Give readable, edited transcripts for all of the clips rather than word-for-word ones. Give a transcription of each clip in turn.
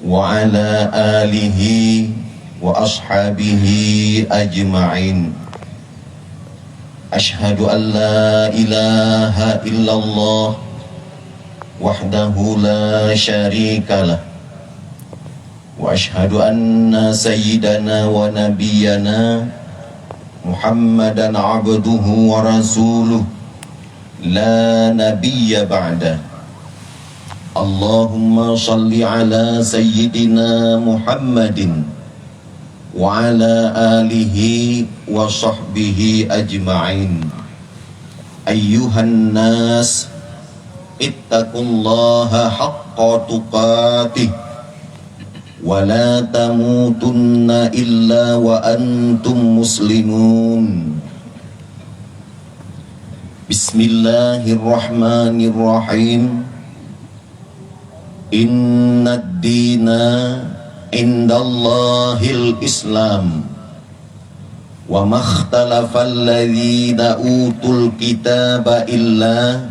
wa ala alihi wa ashabihi ajma'in. Ashhadu an la ilaha illallah wahdahu la syarikalah wa ashhadu anna sayyidana wa nabiyyana Muhammadan abduhu wa rasuluh la nabiyya ba'da. Allahumma salli ala sayyidina Muhammadin wa ala alihi wa sahbihi ajma'in. Ayyuhan nas, ittaqullaha haqqa tuqatih wa la tamutunna illa wa antum muslimun. Bismillahirrahmanirrahim. Inna ad-dina indallahil Islam wa makhtalafa alladhina utul kitaba illa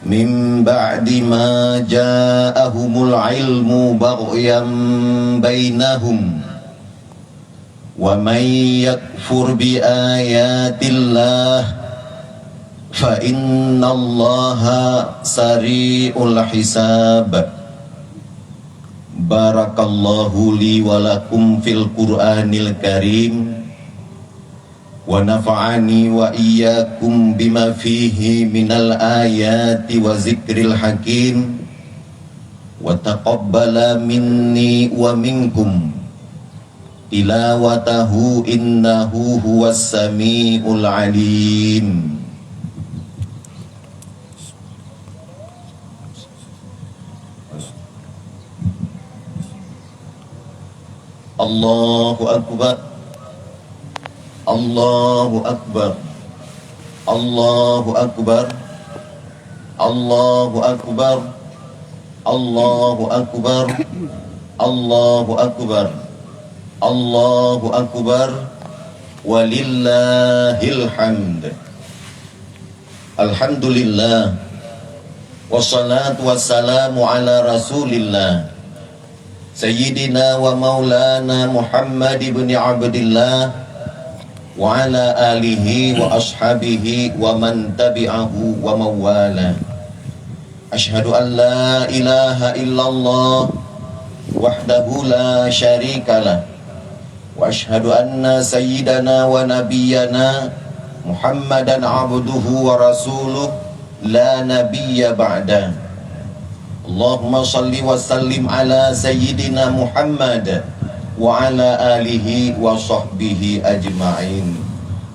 min ba'di ma ja'ahumul ilmu baghyan bainahum wa man yakfur bi ayatillah fa innallaha sari'ul hisab. Barakallahu li wa lakum fil Qur'anil Karim wa nafa'ani wa iyyakum bima fihi minal ayati wa zikril hakim wa taqabbala minni wa minkum tilawatahu innahu huwas sami'ul alim. Allahu Akbar, Allahu Akbar, Allahu Akbar, Allahu Akbar, Allahu Akbar, Allahu Akbar, Allahu Akbar, walillahil hamd. Alhamdulillah, wassalatu wassalamu ala rasulillah Sayyidina wa maulana Muhammad ibn Abdillah wa ala alihi wa ashabihi wa man tabi'ahu wa mawala. Ashhadu an la ilaha illallah wahdahu la syarikalah wa ashhadu anna sayyidana wa nabiyyana Muhammadan abduhu wa rasuluh la nabiyya ba'da. Allahumma salli wa sallim ala sayyidina Muhammad wa ala alihi wa sahbihi ajma'in.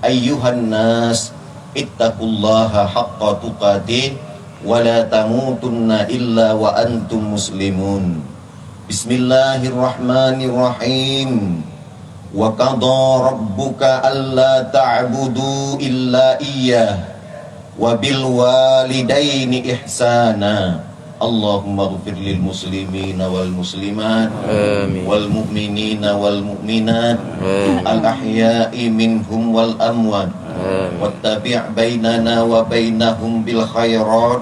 Ayyuhan nas, ittaqullaha haqqa tuqatih wa la tamutunna illa wa antum muslimun. Bismillahirrahmanirrahim. Wa qada rabbuka alla ta'budu illa iyyah wa bil walidaini ihsana. Allahumma ghfir lil muslimina wal muslimat wal mu'minina wal mu'minat al ahya'i minhum wal amwat wattabi' bainana wa bainahum bil khairat.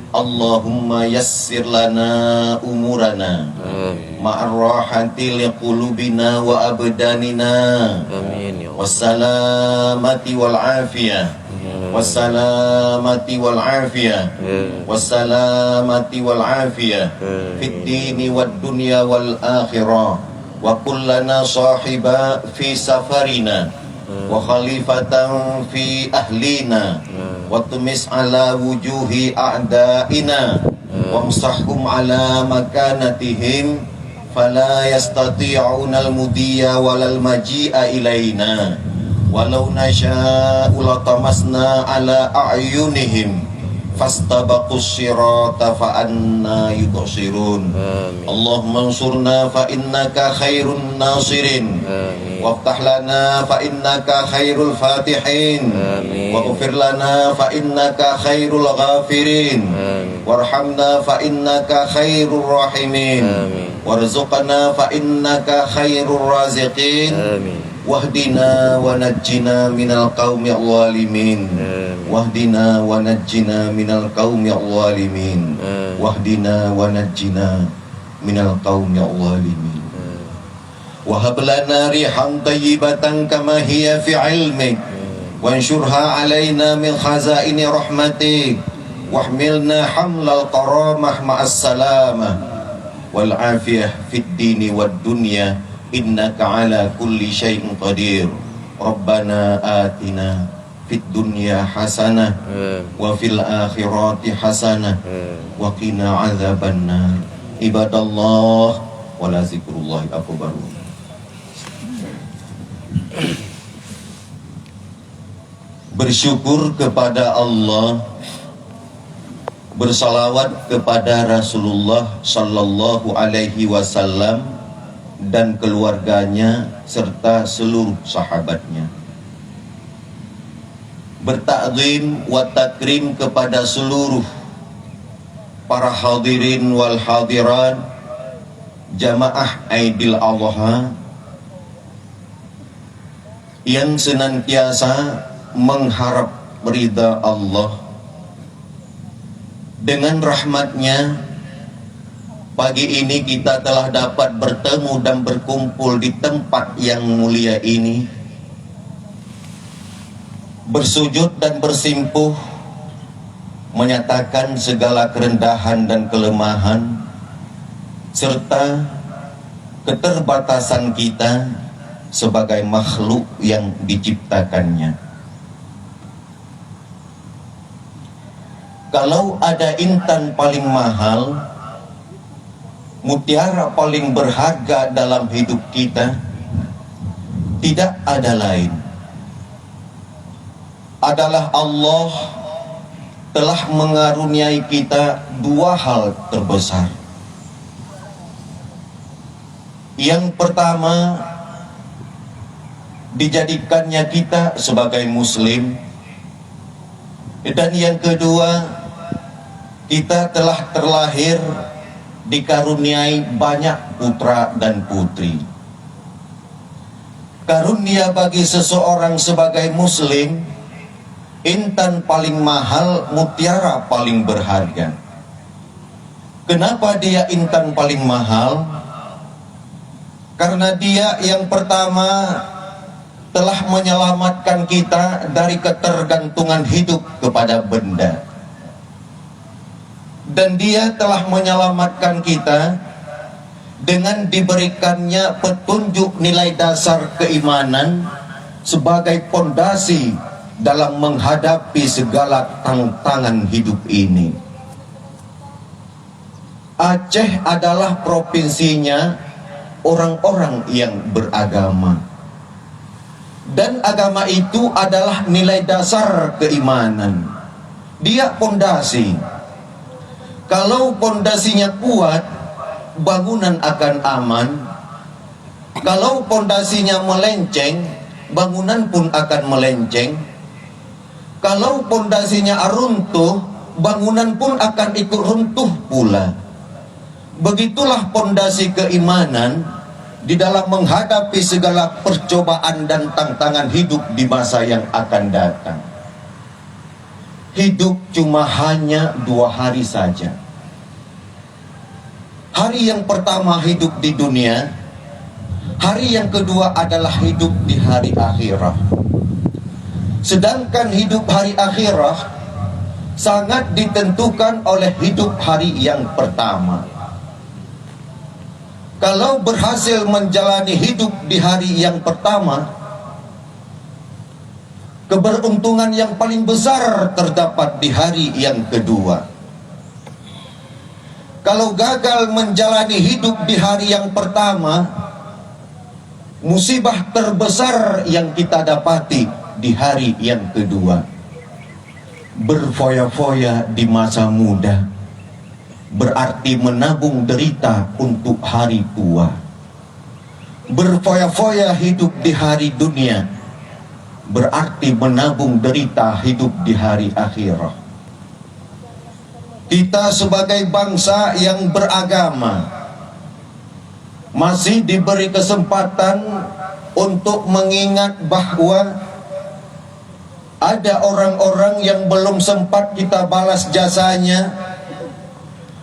Allahumma yassir lana umurana ma'ar rahati liqulubina wa abdanina wassalamati wal afiyah wassalamati wal afiyah wassalamati wal afiyah fid dini wad dunya wal akhirah wa kullana sahiba fi safarina wa khalifatan fi ahlina wa tumis ala wujuhi a'daina wamsahhum ala makanatihim fala yastati'una al-mudiya walal maji'a ilaina walau nasya'u latamasna ala a'yunihim fastabaqus sirata fa anna yubsirun. Allahumma ansurna fa innaka khairun nasirin waftah lana fa innaka khairul fatihin waghfir lana fa innaka khairul ghafirin warhamna fa innaka khairur rahimin warzuqna fa innaka khairur raziqin wahdina wa najjina minal qaumil zalimin wahdina wa najjina minal qaumil zalimin wahdina wa najjina minal qaumil zalimin. Wa hab lana rihan thayyibatan kama hiya fi 'ilmik wanshurha 'alaina min khazaini rahmatik wahmilna hamlal karamah ma'as salamah wal afiyah fid dini wad dunya innaka ala kulli syai'in qadir. Rabbana atina fid dunya hasanah wa fil akhirati hasanah wa qina adzabannar. Ibadallah wala zikrullahi akbar. Bersyukur kepada Allah, bersalawat kepada Rasulullah sallallahu alaihi wasallam dan keluarganya serta seluruh sahabatnya. Bertakzim wa takrim kepada seluruh para hadirin wal hadirat jamaah Aidil Adha yang senantiasa mengharap ridha Allah. Dengan rahmatnya pagi ini kita telah dapat bertemu dan berkumpul di tempat yang mulia ini, bersujud dan bersimpuh, menyatakan segala kerendahan dan kelemahan serta keterbatasan kita sebagai makhluk yang diciptakannya. Kalau ada intan paling mahal, mutiara paling berharga dalam hidup kita, tidak ada lain, adalah Allah telah mengaruniai kita dua hal terbesar. Yang pertama, dijadikannya kita sebagai muslim, dan yang kedua, kita telah terlahir dikaruniai banyak putra dan putri. Karunia bagi seseorang sebagai muslim, intan paling mahal, mutiara paling berharga. Kenapa dia intan paling mahal? Karena dia yang pertama telah menyelamatkan kita dari ketergantungan hidup kepada benda. Dan dia telah menyelamatkan kita dengan diberikannya petunjuk nilai dasar keimanan sebagai pondasi dalam menghadapi segala tantangan hidup ini. Aceh adalah provinsinya orang-orang yang beragama, dan agama itu adalah nilai dasar keimanan. Dia pondasi. Kalau pondasinya kuat, bangunan akan aman. Kalau pondasinya melenceng, bangunan pun akan melenceng. Kalau pondasinya runtuh, bangunan pun akan ikut runtuh pula. Begitulah pondasi keimanan di dalam menghadapi segala percobaan dan tantangan hidup di masa yang akan datang. Hidup cuma hanya 2 hari saja. Hari yang pertama hidup di dunia, hari yang kedua adalah hidup di hari akhirat. Sedangkan hidup hari akhirat sangat ditentukan oleh hidup hari yang pertama. Kalau berhasil menjalani hidup di hari yang pertama, keberuntungan yang paling besar terdapat di hari yang kedua. Kalau gagal menjalani hidup di hari yang pertama, musibah terbesar yang kita dapati di hari yang kedua. Berfoya-foya di masa muda berarti menabung derita untuk hari tua. Berfoya-foya hidup di hari dunia berarti menabung derita hidup di hari akhirat. Kita sebagai bangsa yang beragama masih diberi kesempatan untuk mengingat bahwa ada orang-orang yang belum sempat kita balas jasanya,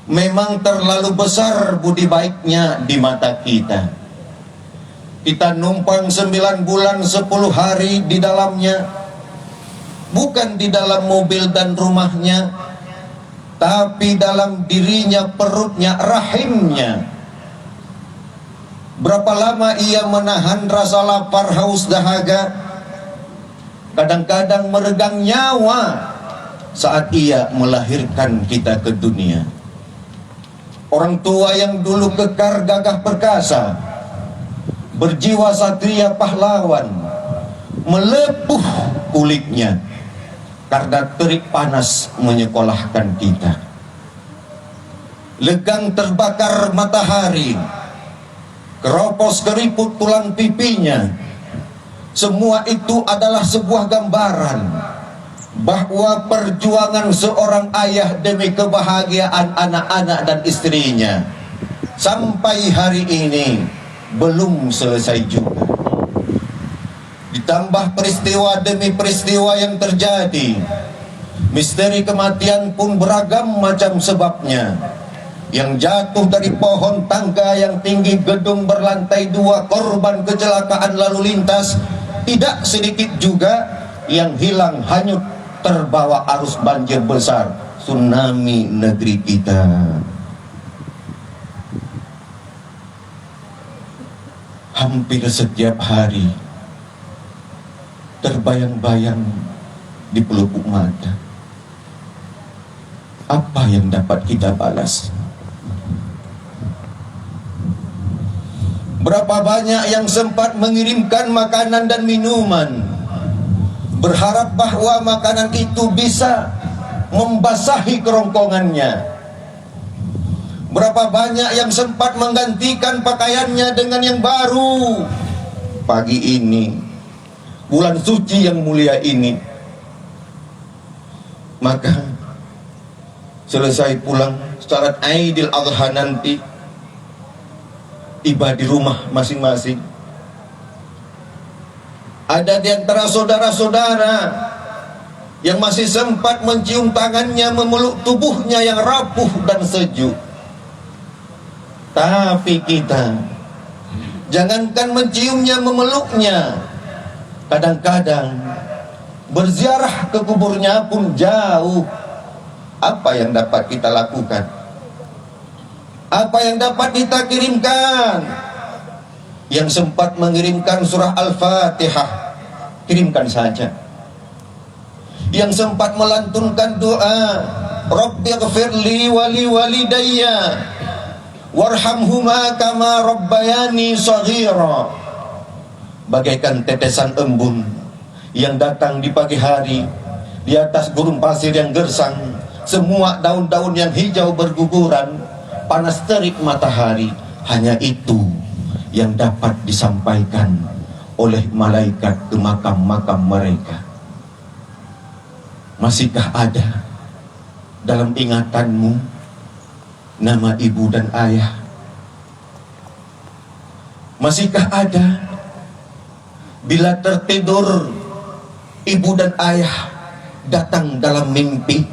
Memang terlalu besar budi baiknya di mata kita. Kita numpang 9 bulan 10 hari di dalamnya, bukan di dalam mobil dan rumahnya, tapi dalam dirinya, perutnya, rahimnya. Berapa lama ia menahan rasa lapar, haus, dahaga, kadang-kadang meregang nyawa saat ia melahirkan kita ke dunia. Orang tua yang dulu kekar, gagah perkasa, berjiwa satria pahlawan, melepuh kulitnya karena terik panas menyekolahkan kita. Legang terbakar matahari, keropos keriput tulang pipinya. Semua itu adalah sebuah gambaran bahwa perjuangan seorang ayah demi kebahagiaan anak-anak dan istrinya sampai hari ini belum selesai juga. Ditambah peristiwa demi peristiwa yang terjadi, misteri kematian pun beragam macam sebabnya. Yang jatuh dari pohon tangga yang tinggi, gedung berlantai 2, korban kecelakaan lalu lintas, tidak sedikit juga yang hilang hanyut terbawa arus banjir besar, tsunami negeri kita. Hampir setiap hari terbayang-bayang di pelupuk mata, apa yang dapat kita balas? Berapa banyak yang sempat mengirimkan makanan dan minuman, berharap bahwa makanan itu bisa membasahi kerongkongannya. Berapa banyak yang sempat menggantikan pakaiannya dengan yang baru. Pagi ini, bulan suci yang mulia ini, maka selesai pulang salat Aidil Adha nanti, tiba di rumah masing-masing. Ada di antara saudara-saudara yang masih sempat mencium tangannya, memeluk tubuhnya yang rapuh dan sejuk. Tapi kita, jangankan menciumnya, memeluknya, kadang-kadang berziarah ke kuburnya pun jauh. Apa yang dapat kita lakukan? Apa yang dapat kita kirimkan? Yang sempat mengirimkan surah Al-Fatihah, kirimkan saja. Yang sempat melantunkan doa, Rabbighfirli wali walidayya warhamhuma kama rabbayani shaghira, bagaikan tetesan embun yang datang di pagi hari di atas gurun pasir yang gersang, semua daun-daun yang hijau berguguran, panas terik matahari. Hanya itu yang dapat disampaikan oleh malaikat ke makam-makam mereka. Masihkah ada dalam ingatanmu nama ibu dan ayah? Masihkah ada bila tertidur ibu dan ayah datang dalam mimpi?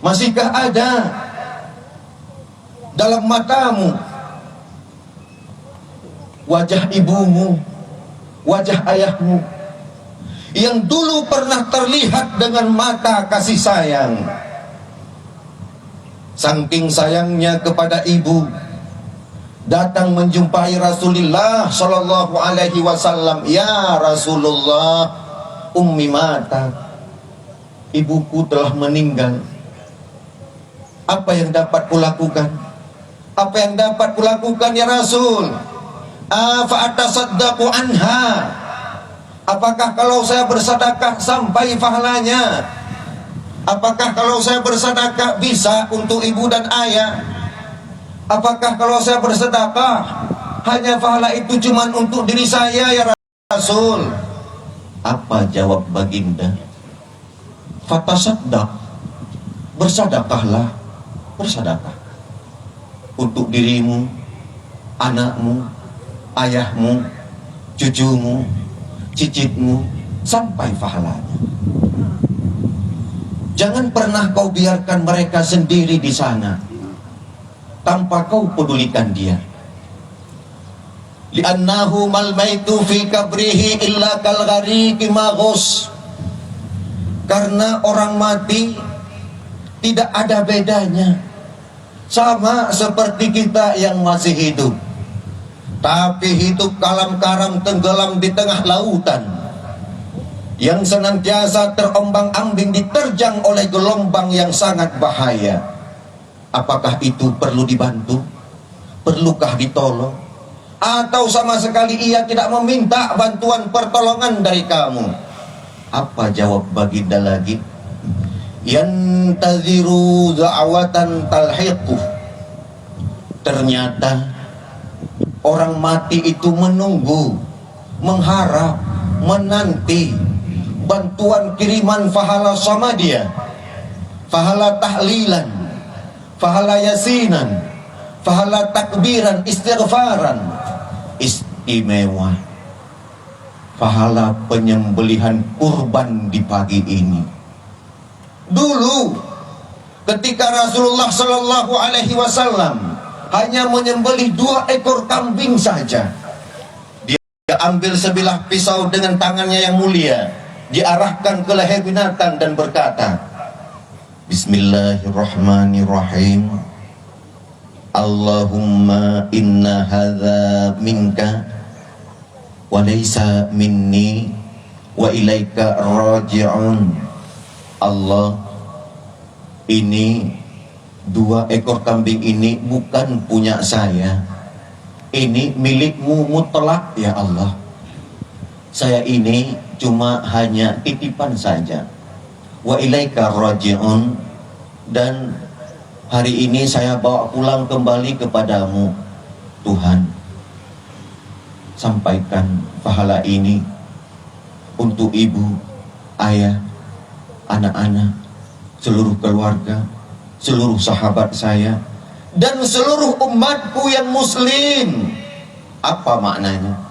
Masihkah ada dalam matamu wajah ibumu, wajah ayahmu yang dulu pernah terlihat dengan mata kasih sayang? Saking sayangnya kepada ibu, datang menjumpai Rasulullah Shallallahu Alaihi Wasallam. Ya Rasulullah, ummi mata, ibuku telah meninggal. Apa yang dapat kulakukan? Apa yang dapat kulakukan ya Rasul? Fa'atasaddaqu anha. Apakah kalau saya bersedekah sampai pahalanya? Apakah kalau saya bersedekah bisa untuk ibu dan ayah? Apakah kalau saya bersedekah hanya pahala itu cuma untuk diri saya ya Rasul? Apa jawab baginda? Fatasaddaq, bersedekahlah, bersedekah untuk dirimu, anakmu, ayahmu, cucumu, cicitmu, sampai pahalanya. Jangan pernah kau biarkan mereka sendiri di sana tanpa kau pedulikan dia. Li'annahu mal maitu fi kabrihi illa kal ghariqi maghus. Karena orang mati tidak ada bedanya, sama seperti kita yang masih hidup, tapi hidup karam-karam tenggelam di tengah lautan yang senantiasa terombang-ambing, diterjang oleh gelombang yang sangat bahaya. Apakah itu perlu dibantu? Perlukah ditolong? Atau sama sekali ia tidak meminta bantuan pertolongan dari kamu? Apa jawab baginda lagi? Yantaziru da'watan talhiqu. Ternyata orang mati itu menunggu, mengharap, menanti bantuan kiriman pahala sama dia, pahala tahlilan, pahala yasinan, pahala takbiran, istighfaran. Istimewa pahala penyembelihan kurban di pagi ini. Dulu ketika Rasulullah Shallallahu Alaihi Wasallam hanya menyembelih 2 ekor kambing saja, dia ambil sebilah pisau dengan tangannya yang mulia, diarahkan ke leher binatang dan berkata, Bismillahirrahmanirrahim, Allahumma inna hadza minka wa laysa minni wa ilaika raji'un. Allah, ini 2 ekor kambing ini bukan punya saya, ini milikmu mutlak ya Allah. Saya ini cuma hanya titipan saja. Wa ilaika raji'un, dan hari ini saya bawa pulang kembali kepadamu. Tuhan, sampaikan pahala ini untuk ibu, ayah, anak-anak, seluruh keluarga, seluruh sahabat saya, dan seluruh umatku yang muslim. Apa maknanya?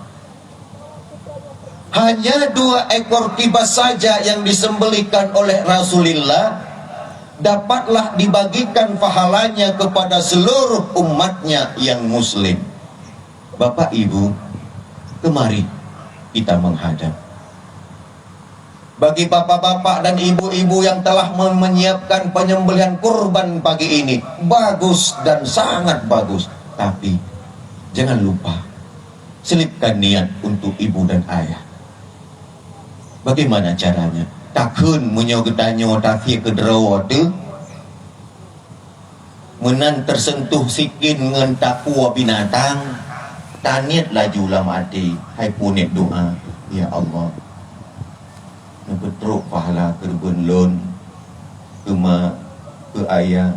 Hanya 2 ekor kibas saja yang disembelihkan oleh Rasulullah, dapatlah dibagikan pahalanya kepada seluruh umatnya yang muslim. Bapak Ibu, kemari kita menghadap. Bagi bapak-bapak dan ibu-ibu yang telah menyiapkan penyembelihan kurban pagi ini, bagus dan sangat bagus. Tapi jangan lupa selipkan niat untuk ibu dan ayah. Bagaimana caranya? Takun menyogetanyo tafi kederawa tu menan tersentuh sikin ngan takwa binatang, taniat laju lama hati, hai punit doa, ya Allah, betruk pahala kerbun lun ke mak, ke ayah,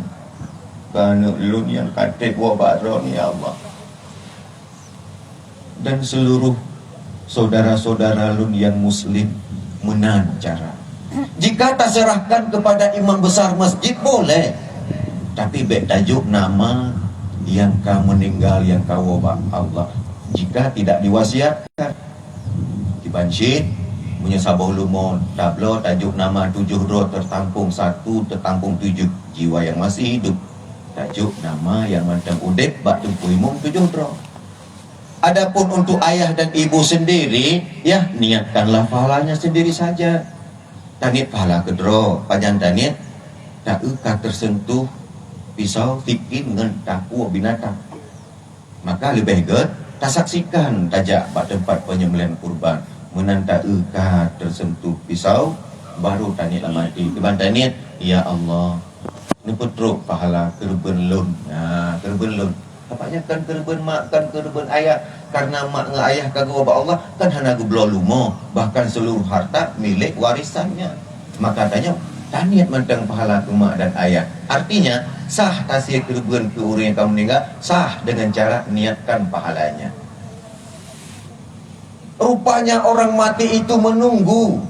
ke anak lun yang katik wabaron, ya Allah, dan seluruh saudara-saudara lun yang muslim menan cara. Jika tak serahkan kepada imam besar masjid boleh, tapi bek tajuk nama yang kau meninggal, yang kau wabak Allah. Jika tidak diwasiatkan di banjir punya sabah lumon tablo tajuk nama 7 roh tertampung 1, tertampung 7 jiwa yang masih hidup. Tajuk nama yang mantang udep bak tumpu imum 7 roh. Adapun untuk ayah dan ibu sendiri, ya niatkanlah pahalanya sendiri saja. Tanit pahala kedro, panjang tanit tak uka tersentuh pisau fikin dengan takwa binatang. Maka lebih baik tak saksikan tajak pada tempat penyembelihan kurban. Menanta uka tersentuh pisau, baru tanit lah mati. Keban tanit, ya Allah, ini petruk pahala kerben lun. Nah, kerben lun. Apaknya kan kerben mak, kan kerben ayah. Karena mak dengan ayah kagak wabak Allah kan hana geblolumo, bahkan seluruh harta milik warisannya. Maka katanya taniat mentang pahala ke mak dan ayah. Artinya sah tasir kerben ke orang yang kamu meninggal, sah dengan cara niatkan pahalanya. Rupanya orang mati itu menunggu.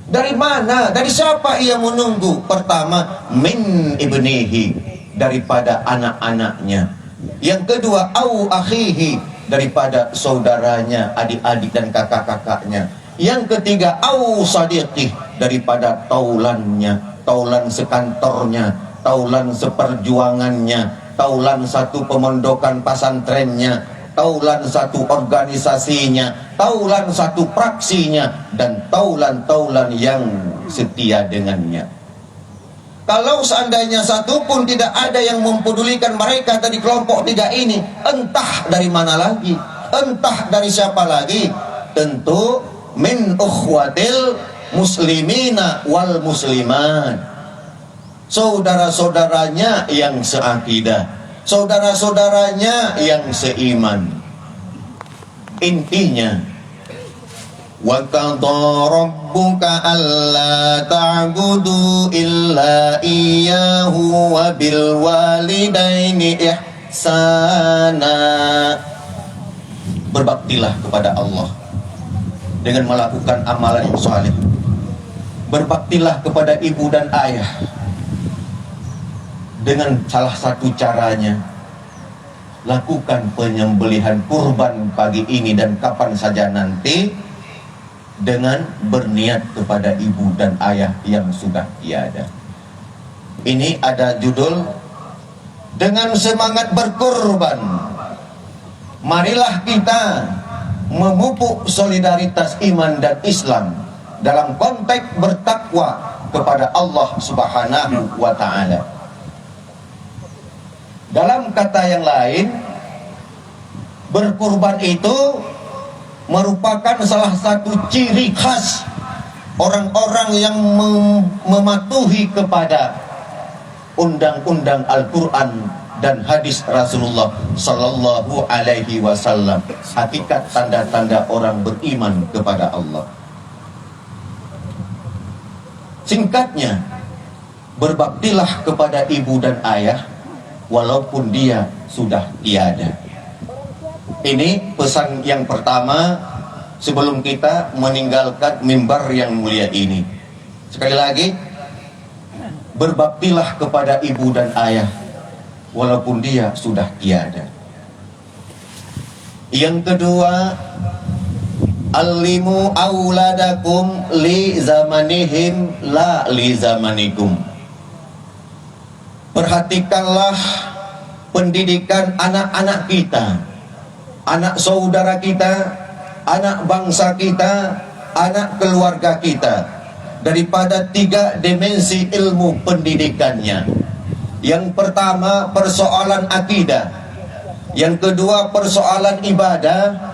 Dari mana? Dari siapa ia menunggu? Pertama, min ibnihi, daripada anak-anaknya. Yang kedua, au akhihi, daripada saudaranya, adik-adik dan kakak-kakaknya. Yang ketiga, au sadiqih, daripada taulannya, taulan sekantornya, taulan seperjuangannya, taulan satu pemondokan pesantrennya, taulan satu organisasinya, taulan satu praksinya, dan taulan-taulan yang setia dengannya. Kalau seandainya satu pun tidak ada yang mempedulikan mereka dari kelompok tiga ini, entah dari mana lagi, entah dari siapa lagi, tentu min ukhwatil muslimina wal muslimat, saudara-saudaranya yang seakidah, saudara-saudaranya yang seiman. Intinya, wa qadha rabbuka alla ta'budu illa iyyahu wa bil walidaini ihsana. Berbaktilah kepada Allah dengan melakukan amalan yang saleh. Berbaktilah kepada ibu dan ayah dengan salah satu caranya, lakukan penyembelihan kurban pagi ini dan kapan saja nanti dengan berniat kepada ibu dan ayah yang sudah tiada. Ini ada judul, dengan semangat berkurban, marilah kita memupuk solidaritas iman dan Islam dalam konteks bertakwa kepada Allah Subhanahu wa ta'ala. Dalam kata yang lain, berkurban itu merupakan salah satu ciri khas orang-orang yang mematuhi kepada undang-undang Al-Quran dan hadis Rasulullah Sallallahu Alaihi Wasallam. Hakikat tanda-tanda orang beriman kepada Allah. Singkatnya, berbaktilah kepada ibu dan ayah walaupun dia sudah tiada. Ini pesan yang pertama sebelum kita meninggalkan mimbar yang mulia ini. Sekali lagi, berbaktilah kepada ibu dan ayah walaupun dia sudah tiada. Yang kedua, allimu auladakum li zamanihim la li zamanikum. Perhatikanlah pendidikan anak-anak kita, anak saudara kita, anak bangsa kita, anak keluarga kita, daripada tiga dimensi ilmu pendidikannya. Yang pertama, persoalan akidah. Yang kedua, persoalan ibadah.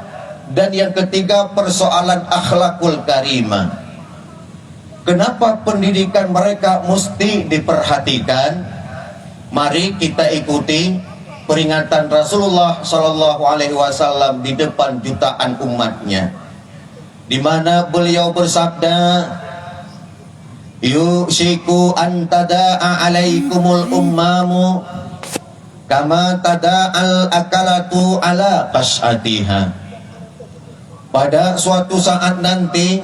Dan yang ketiga, persoalan akhlakul karimah. Kenapa pendidikan mereka mesti diperhatikan? Mari kita ikuti peringatan Rasulullah Sallallahu Alaihi Wasallam di depan jutaan umatnya, di mana beliau bersabda, "Yushiku an tada'a alaikumul ummamu kama tada'al akalatu ala qas'atiha." Pada suatu saat nanti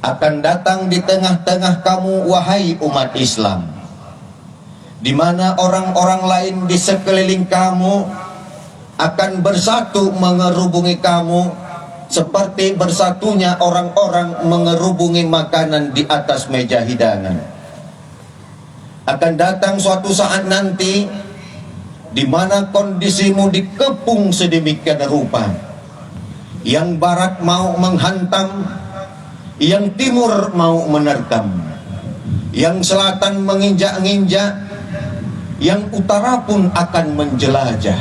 akan datang di tengah-tengah kamu, wahai umat Islam, di mana orang-orang lain di sekeliling kamu akan bersatu mengerubungi kamu seperti bersatunya orang-orang mengerubungi makanan di atas meja hidangan. Akan datang suatu saat nanti di mana kondisimu dikepung sedemikian rupa. Yang barat mau menghantam, yang timur mau menerkam, yang selatan menginjak-injak, yang utara pun akan menjelajah.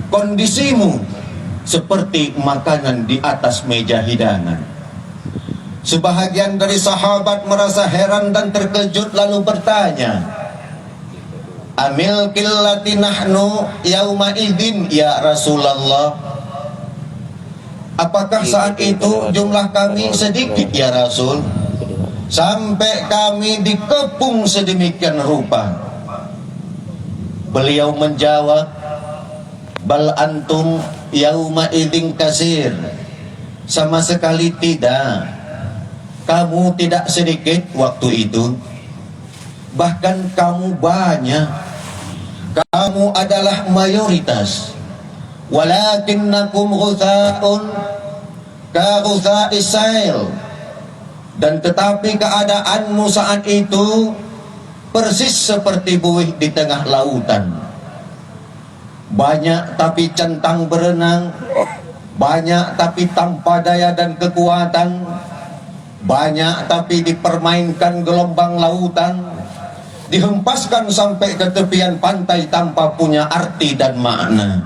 Kondisimu seperti makanan di atas meja hidangan. Sebahagian dari sahabat merasa heran dan terkejut lalu bertanya, "Amil qillati nahnu yauma idzin ya Rasulullah?" Apakah saat itu jumlah kami sedikit ya Rasul, sampai kami dikepung sedemikian rupa? Beliau menjawab, "Bal antum yauma idzin kasir." Sama sekali tidak. Kamu tidak sedikit waktu itu, bahkan kamu banyak. Kamu adalah mayoritas. Walakinnakum ghutha'un ka ghutha'is sail. Dan tetapi keadaanmu saat itu persis seperti buih di tengah lautan. Banyak tapi centang berenang, banyak tapi tanpa daya dan kekuatan, banyak tapi dipermainkan gelombang lautan, dihempaskan sampai ke tepian pantai tanpa punya arti dan makna.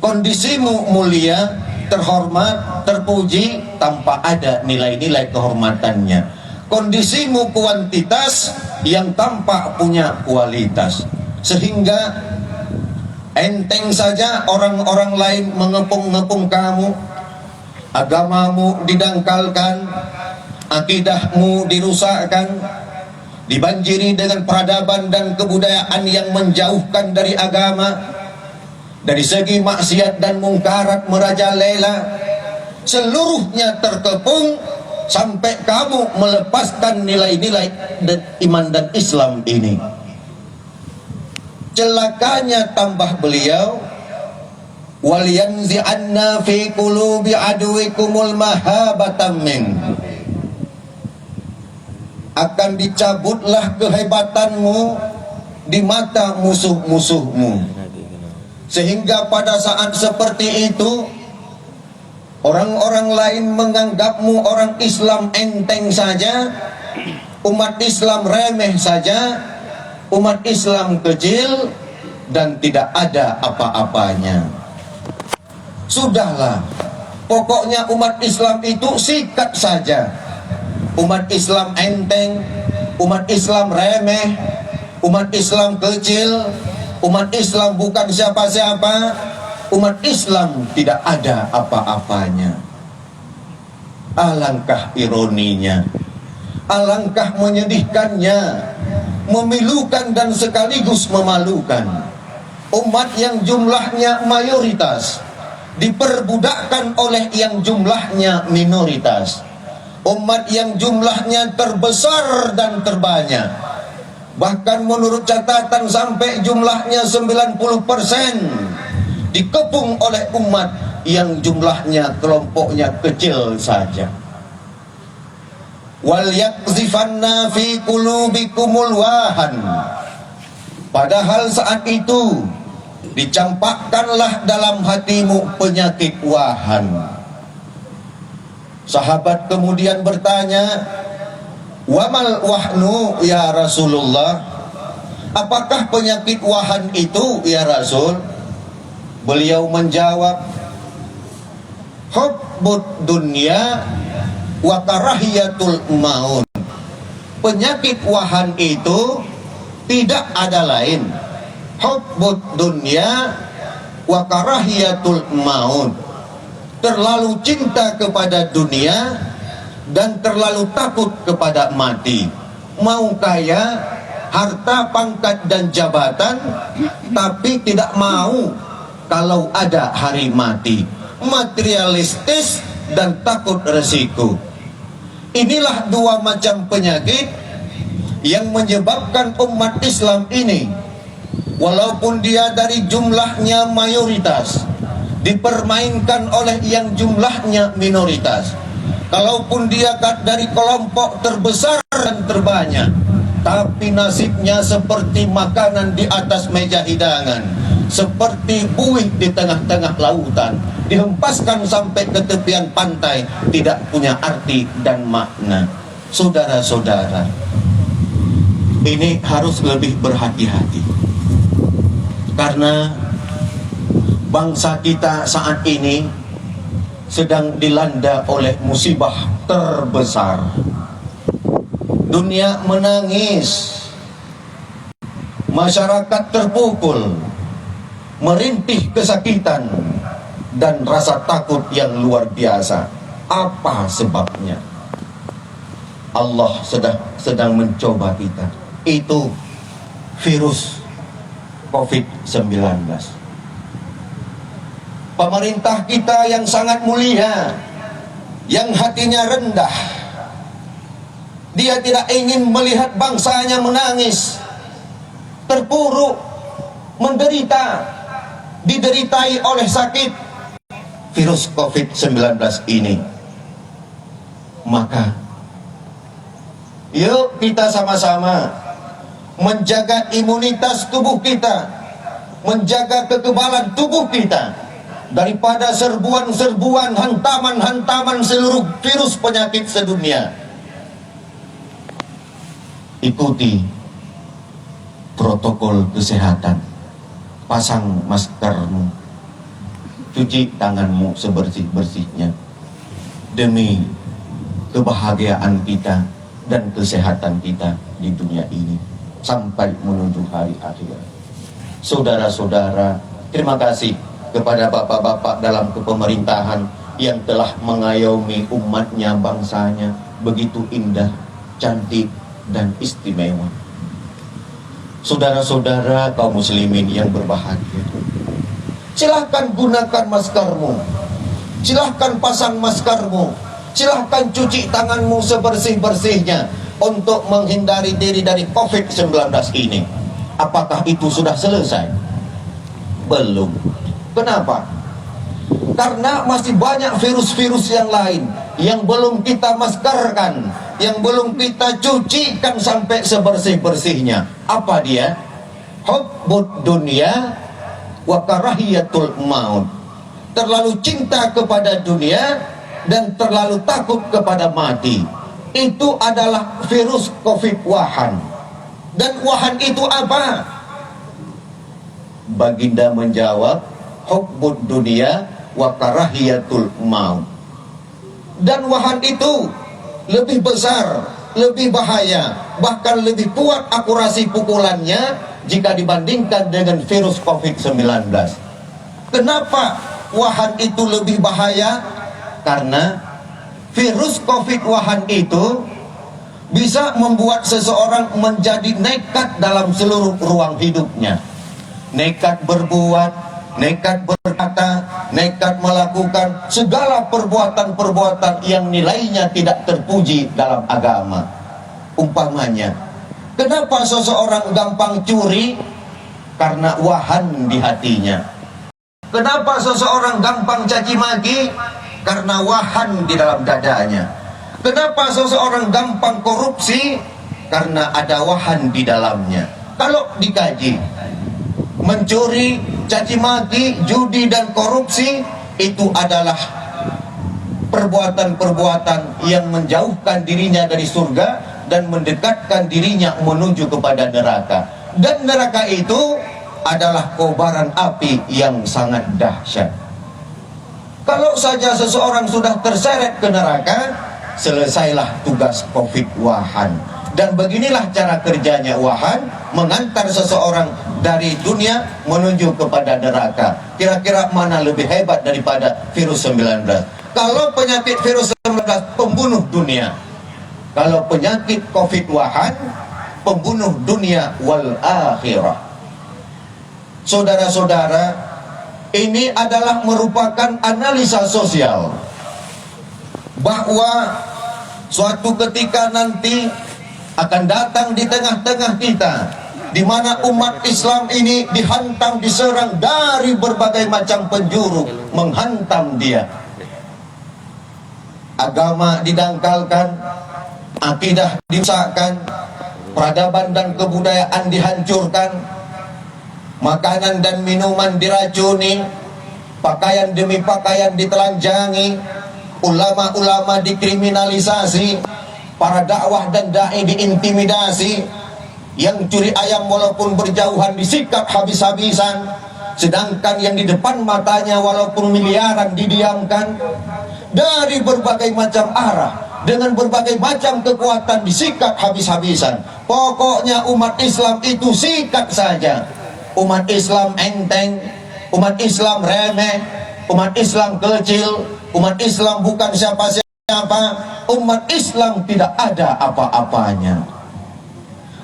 Kondisimu mulia, terhormat, terpuji tanpa ada nilai-nilai kehormatannya. Kondisimu kuantitas yang tampak punya kualitas, sehingga enteng saja orang-orang lain mengepung-ngepung kamu, agamamu didangkalkan, akidahmu dirusakkan, dibanjiri dengan peradaban dan kebudayaan yang menjauhkan dari agama. Dari segi maksiat dan mungkarat merajalela, seluruhnya terkepung sampai kamu melepaskan nilai-nilai dan iman dan Islam ini. Celakanya tambah beliau, waliyanzi'anna fi qulubi aduwikumul mahabatan min, akan dicabutlah kehebatanmu di mata musuh-musuhmu, sehingga pada saat seperti itu orang-orang lain menganggapmu orang Islam enteng saja, umat Islam remeh saja, umat Islam kecil dan tidak ada apa-apanya. Sudahlah, pokoknya umat Islam itu sikat saja. Umat Islam enteng, umat Islam remeh, umat Islam kecil, umat Islam bukan siapa-siapa, umat Islam tidak ada apa-apanya. Alangkah ironinya, alangkah menyedihkannya, memilukan dan sekaligus memalukan. Umat yang jumlahnya mayoritas diperbudakkan oleh yang jumlahnya minoritas. Umat yang jumlahnya terbesar dan terbanyak, bahkan menurut catatan sampai jumlahnya 90%, dikepung oleh umat yang jumlahnya kelompoknya kecil saja. Wal yakzifanna fi qulubikumul wahan, padahal saat itu dicampakkanlah dalam hatimu penyakit wahan. Sahabat kemudian bertanya, wamal wahnu ya Rasulullah, apakah penyakit wahan itu ya Rasul? Beliau menjawab, hubbud dunya wa karahiyatul maut. Penyakit wahan itu tidak ada lain, hubbud dunya wa karahiyatul maut. Terlalu cinta kepada dunia dan terlalu takut kepada mati. Mau kaya, harta, pangkat dan jabatan, tapi tidak mau kalau ada hari mati. Materialistis dan takut resiko. Inilah dua macam penyakit yang menyebabkan umat Islam ini, walaupun dia dari jumlahnya mayoritas, dipermainkan oleh yang jumlahnya minoritas. Kalaupun dia dari kelompok terbesar dan terbanyak, tapi nasibnya seperti makanan di atas meja hidangan, seperti buih di tengah-tengah lautan, dihempaskan sampai ke tepian pantai, tidak punya arti dan makna. Saudara-saudara, ini harus lebih berhati-hati, karena bangsa kita saat ini sedang dilanda oleh musibah terbesar. Dunia menangis, masyarakat terpukul, merintih kesakitan dan rasa takut yang luar biasa. Apa sebabnya? Allah sedang mencoba kita. Itu virus COVID-19. Pemerintah kita yang sangat mulia, yang hatinya rendah, dia tidak ingin melihat bangsanya menangis, terpuruk, menderita, dideritai oleh sakit virus COVID-19 ini. Maka Yuk kita sama-sama menjaga imunitas tubuh kita, menjaga kekebalan tubuh kita daripada serbuan-serbuan, hantaman-hantaman seluruh virus penyakit sedunia. Ikuti protokol kesehatan, pasang maskermu, cuci tanganmu sebersih-bersihnya demi kebahagiaan kita dan kesehatan kita di dunia ini sampai menuju hari akhirat. Saudara-saudara, terima kasih kepada bapak-bapak dalam kepemerintahan yang telah mengayomi umatnya, bangsanya begitu indah, cantik, dan istimewa. Saudara-saudara kaum muslimin yang berbahagia, silahkan gunakan maskermu, silahkan pasang maskermu, silahkan cuci tanganmu sebersih-bersihnya untuk menghindari diri dari COVID-19 ini. Apakah itu sudah selesai? Belum. Kenapa? Karena masih banyak virus-virus yang lain yang belum kita maskerkan, yang belum kita cucikan sampai sebersih-bersihnya. Apa dia? Hubbud dunya wa karahiyatul maut. Terlalu cinta kepada dunia dan terlalu takut kepada mati. Itu adalah virus COVID Wuhan. Dan Wuhan itu apa? Baginda menjawab, hubbud dunya wa karahiyatul maut. Dan Wuhan itu lebih besar, lebih bahaya, bahkan lebih kuat akurasi pukulannya jika dibandingkan dengan virus COVID-19. Kenapa Wuhan itu lebih bahaya? Karena virus COVID Wuhan itu bisa membuat seseorang menjadi nekat dalam seluruh ruang hidupnya. Nekat berbuat, nekat berkata, nekat melakukan segala perbuatan-perbuatan yang nilainya tidak terpuji dalam agama. Umpamanya, kenapa seseorang gampang curi? Karena Wuhan di hatinya. Kenapa seseorang gampang caci maki? Karena Wuhan di dalam dadanya. Kenapa seseorang gampang korupsi? Karena ada Wuhan di dalamnya. Kalau dikaji, mencuri, caci maki, judi dan korupsi itu adalah perbuatan-perbuatan yang menjauhkan dirinya dari surga dan mendekatkan dirinya menuju kepada neraka. Dan neraka itu adalah kobaran api yang sangat dahsyat. Kalau saja seseorang sudah terseret ke neraka, selesailah tugas COVID Wuhan. Dan beginilah cara kerjanya Wuhan, mengantar seseorang dari dunia menuju kepada neraka. Kira-kira mana lebih hebat daripada virus 19? Kalau penyakit virus 19 pembunuh dunia, kalau penyakit COVID Wuhan pembunuh dunia wal akhirah. Saudara-saudara, ini adalah merupakan analisa sosial bahwa suatu ketika nanti akan datang di tengah-tengah kita, di mana umat Islam ini dihantam, diserang dari berbagai macam penjuru, menghantam dia. Agama didangkalkan, akidah dirusakkan, peradaban dan kebudayaan dihancurkan, makanan dan minuman diracuni, pakaian demi pakaian ditelanjangi, ulama-ulama dikriminalisasi, para dakwah dan dai diintimidasi, yang curi ayam walaupun berjauhan disikat habis-habisan, sedangkan yang di depan matanya walaupun miliaran didiamkan. Dari berbagai macam arah, dengan berbagai macam kekuatan disikat habis-habisan. Pokoknya umat Islam itu sikat saja. Umat Islam enteng, umat Islam remeh, umat Islam kecil, umat Islam bukan siapa-siapa, umat Islam tidak ada apa-apanya.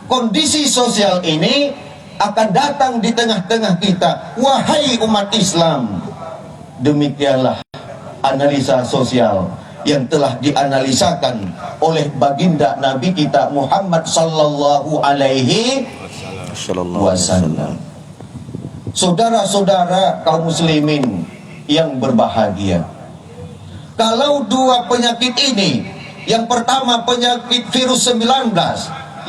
Kondisi sosial ini akan datang di tengah-tengah kita. Wahai umat Islam, demikianlah analisa sosial yang telah dianalisakan oleh baginda Nabi kita Muhammad sallallahu alaihi wasallam. Saudara-saudara kaum muslimin yang berbahagia, kalau dua penyakit ini Yang pertama penyakit virus 19,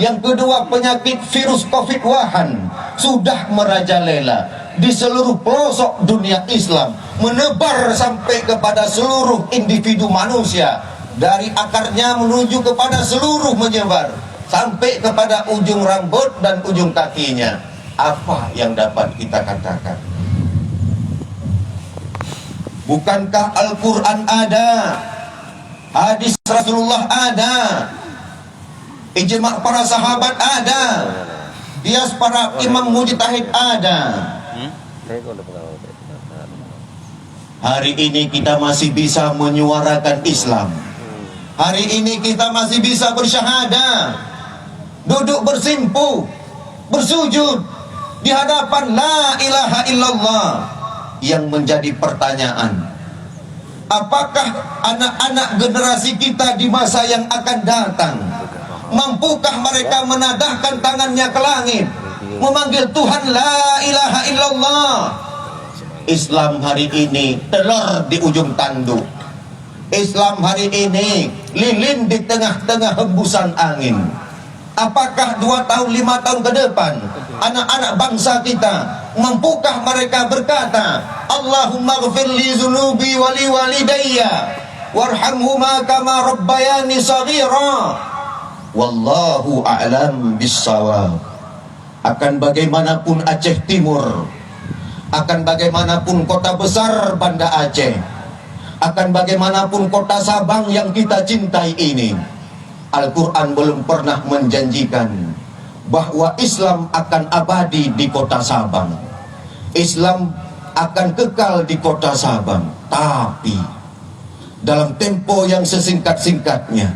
yang kedua penyakit virus Covid Wuhan sudah merajalela di seluruh pelosok dunia Islam, menebar sampai kepada seluruh individu manusia, dari akarnya menuju kepada seluruh menyebar sampai kepada ujung rambut dan ujung kakinya. Apa yang dapat kita katakan? Bukankah Al-Quran ada, hadis Rasulullah ada, ijma' para sahabat ada, qiyas para imam mujtahid ada. Hari ini kita masih bisa menyuarakan Islam. Hari ini kita masih bisa bersyahadah, duduk bersimpuh, bersujud di hadapan la ilaha illallah. Yang menjadi pertanyaan, apakah anak-anak generasi kita di masa yang akan datang, mampukah mereka menadahkan tangannya ke langit, memanggil Tuhan la ilaha illallah? Islam hari ini telur di ujung tanduk. Islam hari ini lilin di tengah-tengah hembusan angin. Apakah 2 tahun, 5 tahun ke depan anak-anak bangsa kita, mampukah mereka berkata, Allahumma ghfir li zunubi wa li walidayya warhamhuma kama rabbayani saghira. Wallahu a'lam bissawab. Akan bagaimanapun Aceh Timur, akan bagaimanapun kota besar Banda Aceh, akan bagaimanapun kota Sabang yang kita cintai ini, Al-Quran belum pernah menjanjikan bahwa Islam akan abadi di kota Sabang, Islam akan kekal di kota Sabang. Tapi dalam tempo yang sesingkat-singkatnya,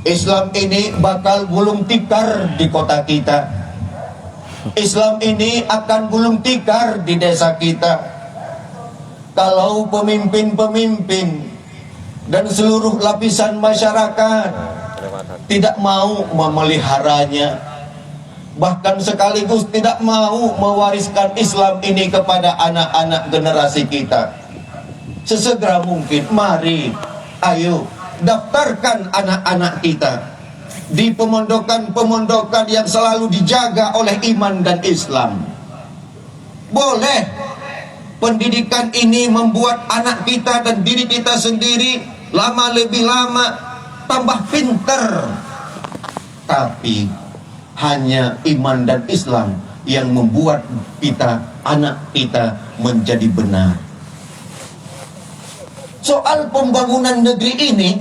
Islam ini bakal gulung tikar di kota kita. Islam ini akan gulung tikar di desa kita. Kalau pemimpin-pemimpin dan seluruh lapisan masyarakat tidak mau memeliharanya, bahkan sekaligus tidak mau mewariskan Islam ini kepada anak-anak generasi kita, sesegera mungkin mari, ayo daftarkan anak-anak kita di pemondokan-pemondokan yang selalu dijaga oleh iman dan Islam. Boleh pendidikan ini membuat anak kita dan diri kita sendiri lama lebih lama tambah pinter, tapi hanya iman dan Islam yang membuat kita, anak kita menjadi benar. Soal pembangunan negeri ini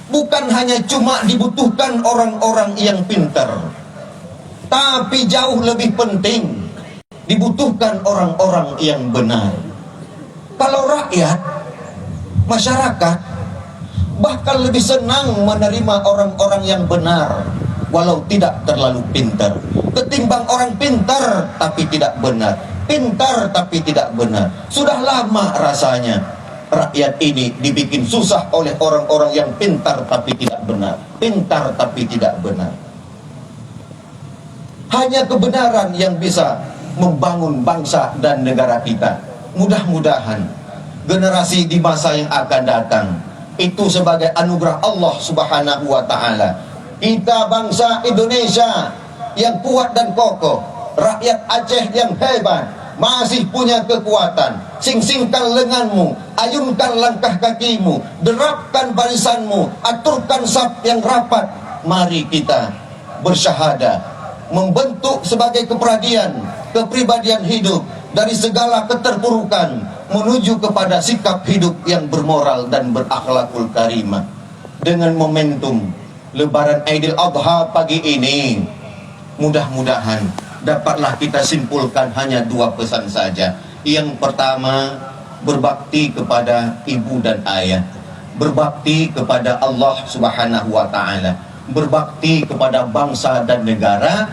bukan hanya cuma dibutuhkan orang-orang yang pintar, tapi jauh lebih penting dibutuhkan orang-orang yang benar. Kalau rakyat, masyarakat bahkan lebih senang menerima orang-orang yang benar walau tidak terlalu pintar, ketimbang orang pintar tapi tidak benar, pintar tapi tidak benar. Sudah lama rasanya rakyat ini dibikin susah oleh orang-orang yang pintar tapi tidak benar, pintar tapi tidak benar. Hanya kebenaran yang bisa membangun bangsa dan negara kita. Mudah-mudahan generasi di masa yang akan datang itu sebagai anugerah Allah Subhanahu wa ta'ala, kita bangsa Indonesia yang kuat dan kokoh, rakyat Aceh yang hebat, masih punya kekuatan. Sing-singkan lenganmu, ayunkan langkah kakimu, derapkan barisanmu, aturkan saf yang rapat. Mari kita bersyahadah, membentuk sebagai kepribadian hidup dari segala keterpurukan menuju kepada sikap hidup yang bermoral dan berakhlakul karimah. Dengan momentum Lebaran Aidil Adha pagi ini, mudah-mudahan dapatlah kita simpulkan hanya 2 pesan saja. Yang pertama, berbakti kepada ibu dan ayah, berbakti kepada Allah Subhanahu wa ta'ala, berbakti kepada bangsa dan negara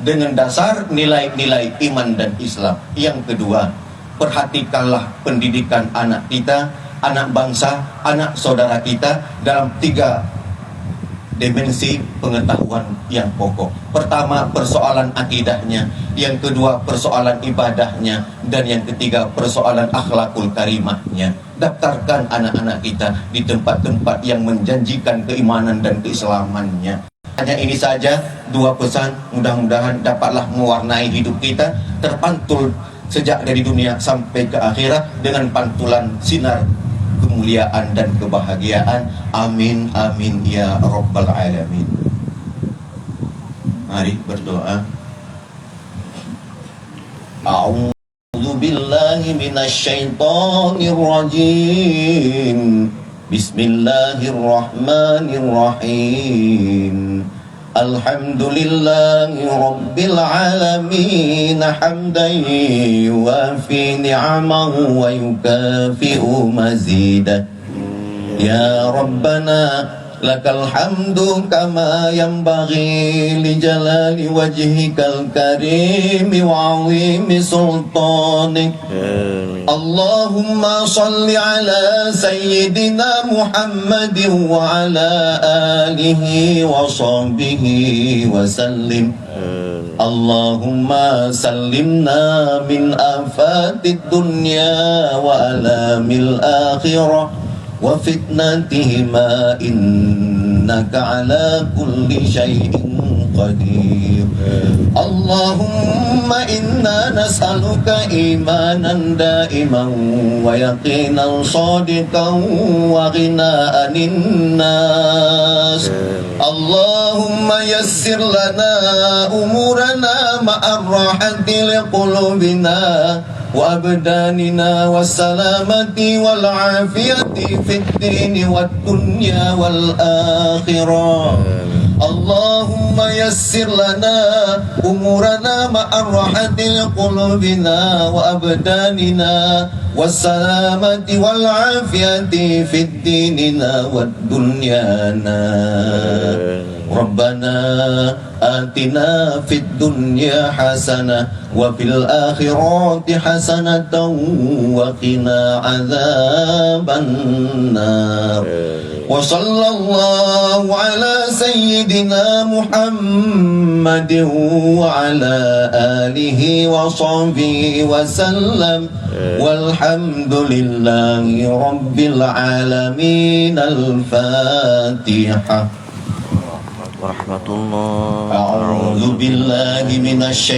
dengan dasar nilai-nilai iman dan Islam. Yang kedua, perhatikanlah pendidikan anak kita, anak bangsa, anak saudara kita dalam 3 dimensi pengetahuan yang pokok. Pertama, persoalan akidahnya, yang kedua persoalan ibadahnya, dan yang ketiga persoalan akhlakul karimahnya. Daftarkan anak-anak kita di tempat-tempat yang menjanjikan keimanan dan keislamannya. Hanya ini saja dua pesan, mudah-mudahan dapatlah mewarnai hidup kita, terpantul sejak dari dunia sampai ke akhirat dengan pantulan sinar kemuliaan dan kebahagiaan. Amin amin ya rabbal alamin. Mari berdoa. A'udzu billahi minasyaitonir rajim. Bismillahirrahmanirrahim. Alhamdulillahi rabbil alamin hamdan yuwafi ni'amahu wa yukafi'u mazidah. Ya Rabbana lakal hamdu kama yanbaghi li jalali wajhikal karim wa 'azimi sultanik. Allahumma salli ala sayyidina Muhammadin wa ala alihi wa sahbihi wa sallim. Allahumma sallimna min afatid dunya wa alamil akhirah wa fitnatihima innaka ala kulli syai'in qadir. Allahumma inna nas'aluka imanan daiman wa yaqinan sadiqan wa ghina anin nas. Allahumma yassir lana umurana ma'ar rahati liqulubina wa abdanina wassalamati wal afiyati fid dini wad dunya wal akhirah. Allahumma yassir lana umurana ma'ar rahati liqulubina wa abdanina wassalamati wal afiyati fid dinina wad dunyana. Rabbana atina fid dunya hasanah wa fil akhirati hasanatan wa qina adzaban nar. Wa sallallahu ala sayyidina Muhammadin wa ala alihi wa sahbihi wa sallam. Walhamdulillahi rabbil alamin. Al-Fatihah. Warahmatullahi A'udzu billahi minasy